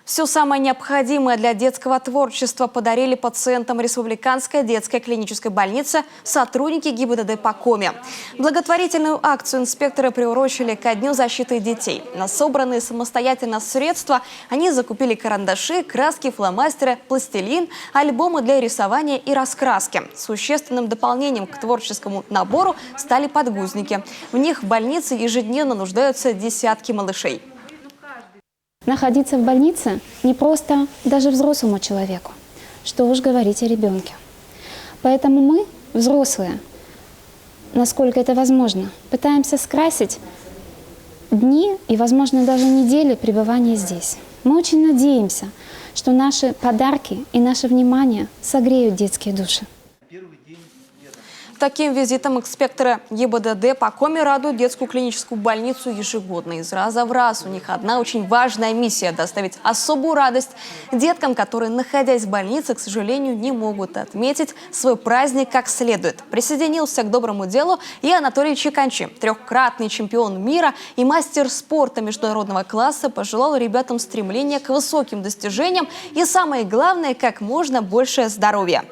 Все самое необходимое для детского творчества подарили пациентам Республиканской детской клинической больницы сотрудники ГИБДД по Коми. Благотворительную акцию инспекторы приурочили ко Дню защиты детей. На собранные самостоятельно средства они закупили карандаши, краски, фломастеры, пластилин, альбомы для рисования и раскраски. Существенным дополнением к творческому набору стали подгузники. В них в больнице ежедневно нуждаются десятки малышей. Находиться в больнице непросто даже взрослому человеку, что уж говорить о ребенке. Поэтому мы, взрослые, насколько это возможно, пытаемся скрасить дни и, возможно, даже недели пребывания здесь. Мы очень надеемся, что наши подарки и наше внимание согреют детские души. Таким визитом инспекторы ГИБДД по Коми радуют детскую клиническую больницу ежегодно. Из раза в раз у них одна очень важная миссия – доставить особую радость деткам, которые, находясь в больнице, к сожалению, не могут отметить свой праздник как следует. Присоединился к доброму делу и Анатолий Чеканчи, трехкратный чемпион мира и мастер спорта международного класса, пожелал ребятам стремления к высоким достижениям и, самое главное, как можно больше здоровья.